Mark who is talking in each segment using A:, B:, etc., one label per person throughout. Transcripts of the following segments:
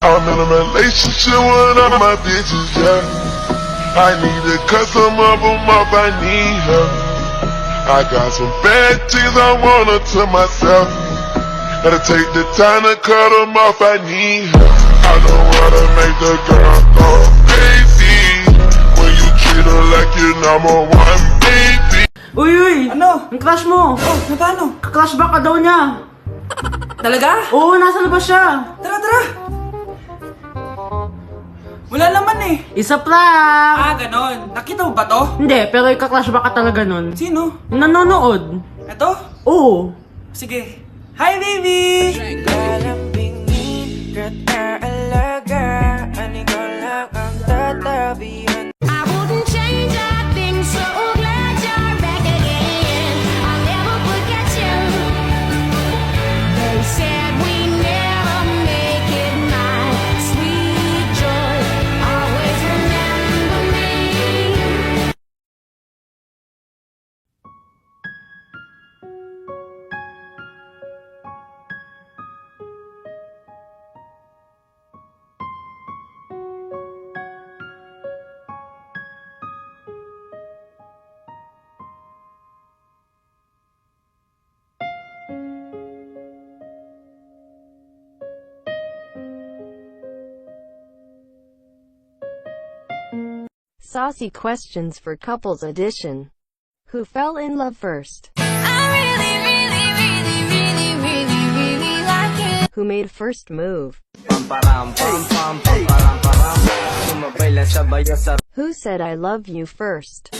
A: I'm in a relationship with all my bitches, yeah. I need to cut some of them off, I need her. I got some bad things I want her to myself. Gotta take the time to cut them off, I need her. I know how to make the girl go crazy when you treat her like you're number one, baby.
B: Uy!
C: Ano?
B: Ang crush mo!
C: Oh, na paano?
B: Crush back ka daw niya!
C: Talaga?
B: Oo, nasa labas siya!
C: Tara, tara! Wala naman eh.
B: Isa prank!
C: Ah, ganon. Nakita mo ba to?
B: Hindi, pero ika-crush back ka talaga nun.
C: Sino?
B: Yung nanonood.
C: Ito?
B: Oo.
C: Sige. Hi, baby!
D: I wouldn't change a thing, so glad you're back again. I'll never forget you. They said we never make it, my sweet joy. Always remember me.
E: Saucy questions for couples edition. Who fell in love first?
D: I really like it.
E: Who made first move? Who said I love you first?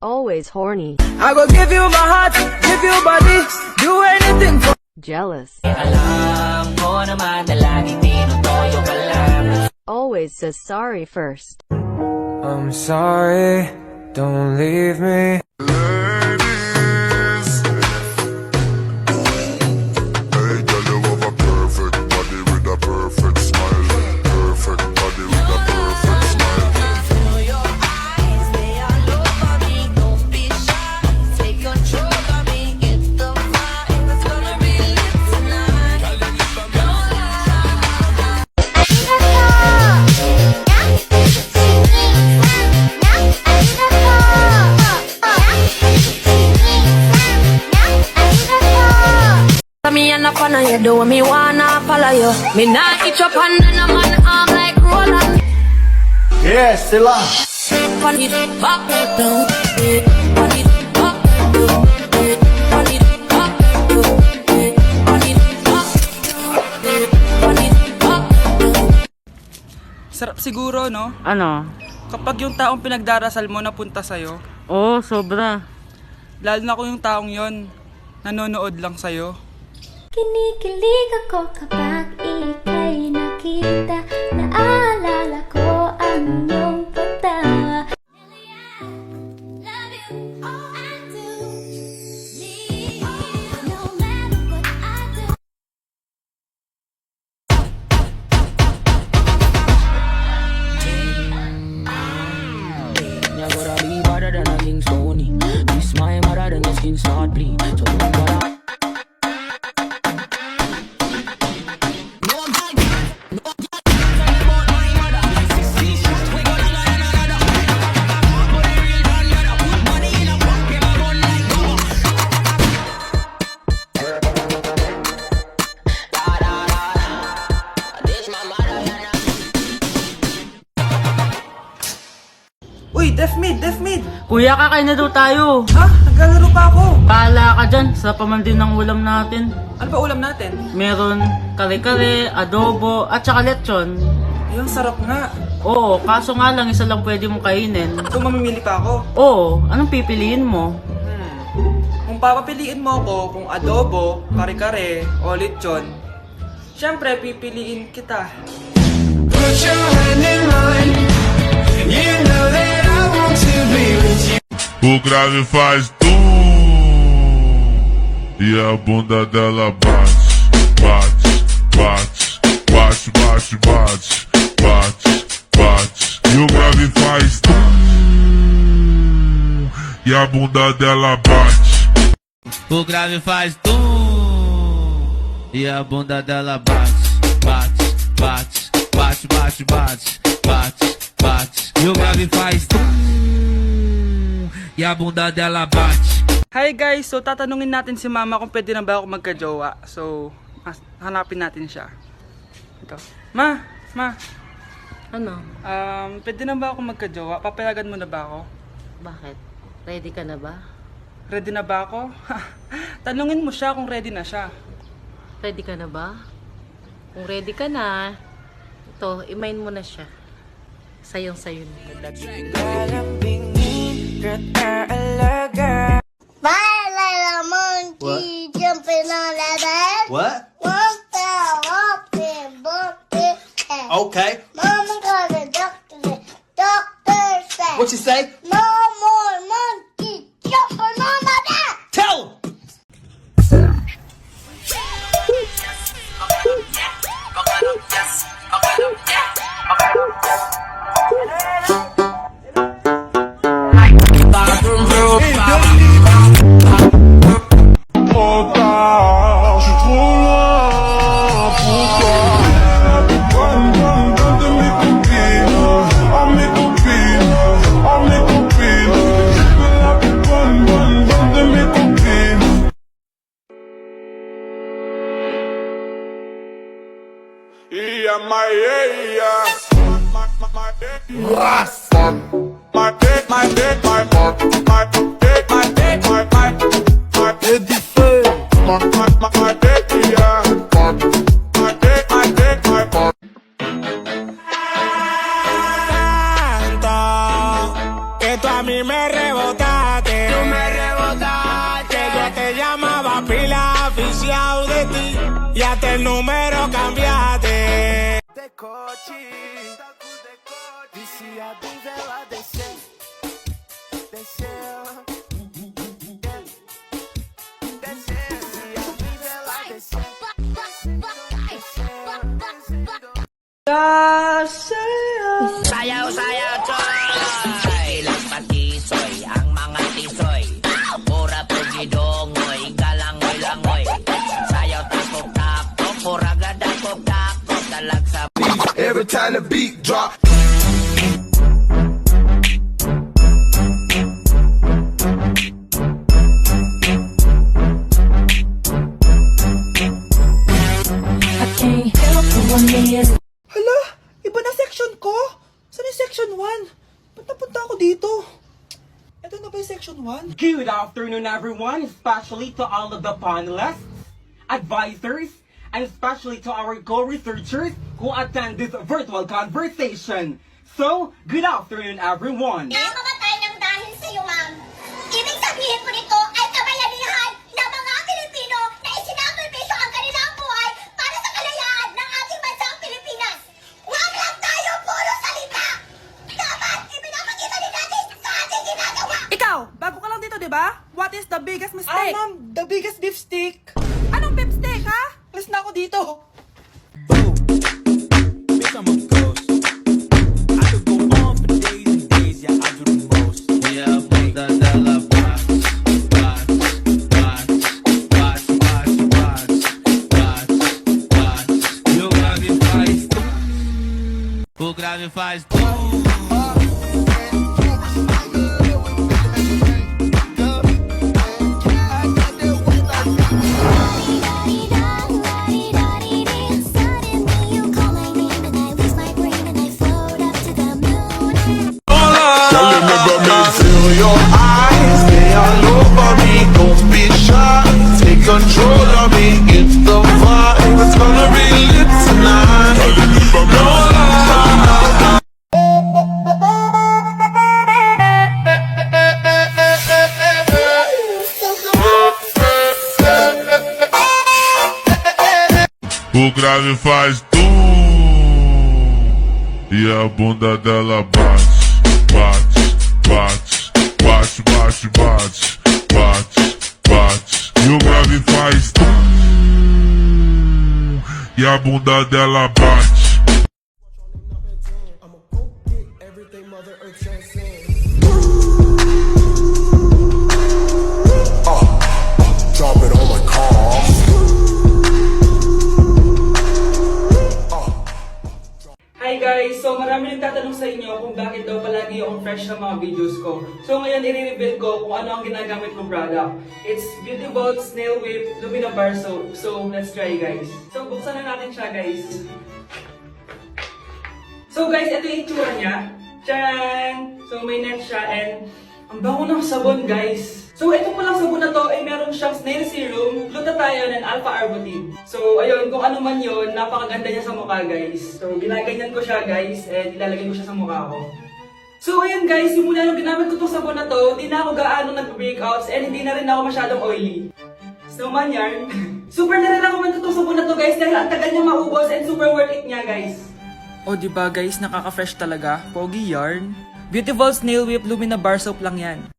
E: Always horny.
C: I go give you my heart, give you body, do anything for...
E: Jealous. Always says sorry first.
F: I'm sorry, don't leave me.
A: Ladies, hey girl, you have a perfect body with a perfect smile. Perfect body with a perfect smile.
D: Feel your eyes, they all over me. Don't be shy, take control of me. Get the vibe, it's gonna be lit tonight. Don't lie. Me and up on you do me wanna follow you. Me not eat your pan and a man arm like Roland.
G: Yes, Stella.
D: Pon it back down, pon it back down, pon it back down, pon it back down, pon it back down.
C: Sarap siguro, no?
B: Ano?
C: Kapag yung taong pinagdarasal mo napunta sa'yo,
B: Oo, sobra.
C: lalo na kung yung taong yon nanonood lang sa'yo.
D: Kinikilig ako kapag ika'y nakita. Naalala ko ang iyong pagtawa.
H: Yeah, gotta be better than a King Sony. This my mother, then your skin start bleed. So don't gotta.
C: Uy, Def Mid, Def Mid!
B: Kuya, kakain na daw tayo.
C: Ha? Naglalaro pa ako.
B: Paala ka dyan, sa pa man din ng ulam natin.
C: Ano ba ulam natin?
B: Meron kare-kare, adobo, at saka lechon.
C: Yung sarap nga.
B: Oo, kaso nga lang isa lang pwede mong kainin.
C: So mamimili pa ako.
B: Oo, anong pipiliin mo?
C: Kung papapiliin mo ako kung adobo, kare-kare, o lechon, syempre pipiliin kita.
F: Put your hand in mine. You know that I want to be with you.
A: O grave faz e a bunda dela bate, bate, bate, bate, bate, bate, bate, bate. E o grave faz e a bunda dela bate.
I: O grave faz E a bunda dela bate, bate, bate, bate, bate, bate, bate, bate. E o grave faz tum. E a bunda dela bate.
C: Hi guys, so tatanungin natin si mama kung pwede na ba ako magka-jowa. So, hanapin natin siya. Ito. Ma,
B: Ano?
C: pwede na ba ako magka-jowa? Papayagan mo na ba ako?
B: Bakit? Ready ka na ba?
C: Ready na ba ako? Tanungin mo siya kung ready na siya.
B: Ready ka na ba? Kung ready ka na, ito, imain mo na siya. Sayong-sayo na.
D: My little monkey jumping on the bed.
G: What?
D: One fell off and bumped his head.
G: Okay.
D: Mama got a doctor. The doctor said,
G: What you say?
D: no more monkey jumping on my back.
G: Tell him.
A: Trop tard, je suis trop loin pour toi. Bonne de mes copines, oh mes copines, oh mes copines. Je fais la plus bonne de mes copines. Yeah, my
F: Que tú a mí me rebotaste. Tú me rebotaste. Yo te llamaba pila oficial de ti. Y hasta el número cambiaste. De coche. Disse a ela descer. Desceu.
H: Sayaw, sayaw, choy! Ilang patisoy, ang mga tisoy. Pura pugidongoy, galangoy-langoy. Sayaw, tapok-tapok, pura gadakok-dakok. Dalag sa
A: Every time the beat drop.
C: Hala, iba na section ko? Saan yung section 1? Ba't napunta ako dito? Ito na ba yung section 1?
J: Good afternoon, everyone, especially to all of the panelists, advisors, and especially to our co-researchers who attend this virtual conversation. So, good afternoon, everyone.
D: Namamatay ng dahil sa iyo, ma'am. Ibig sabihin po nito ay kabayanihan ng mga Pilipino na isinakripisyo ang kanilang buhay para sa kalayaan ng ating bansang Pilipinas. Huwag lang tayo puro salita! Dapat ipinapakita din natin sa ating ginagawa!
K: Ikaw, bago ka lang dito, di ba? What is the biggest mistake?
C: Ma'am, the biggest beef stick.
K: Anong beef steak, ha?
C: Alas na ako dito.
I: E a bunda dela bate, bate, bate, bate, bate, bate, bate, bate. E o grave faz tum. O grave faz tum.
D: Suddenly you call my name and I lose my brain and I float up to the moon.
A: Girl, you never me feel your eyes. Stay all over me, don't be shy. Take control of me, it's the vibe. It's gonna be lit tonight. No lie. O grave faz tum. E a bunda dela bate, bate, bate, bate, bate, bate, bate, bate. E o grave faz tum. E a bunda dela bate. Drop it on my car.
H: nagtatanong sa inyo kung bakit daw palagi akong fresh sa mga videos ko. So ngayon i-reveal ko kung ano ang ginagamit kong product. It's Beauty Vault Snail Whip Lumina Bar Soap. So let's try guys. So buksan na natin siya guys. So guys, ito yung itsura niya. Tcharan! So may net siya and ang bango ng sabon guys. So ito palang sabon na to ay meron siyang snail serum, glutathione and alpha-arbutin. So ayun, kung ano man yun, napakaganda niya sa mukha guys. So ginaganyan ko siya guys and ilalagay ko siya sa mukha ko. So ayun guys, simula nung ginamit ko itong sabon na to, di na ako gaano nag-breakouts and hindi na rin ako masyadong oily. Snowman yarn. Super nare-recommend ko itong sabon na to guys dahil ang tagal niya maubos and super worth it niya guys.
L: O diba guys, nakaka-fresh talaga. Pogi yarn. Beauty Vault Snail Whip Lumina Bar Soap lang yan.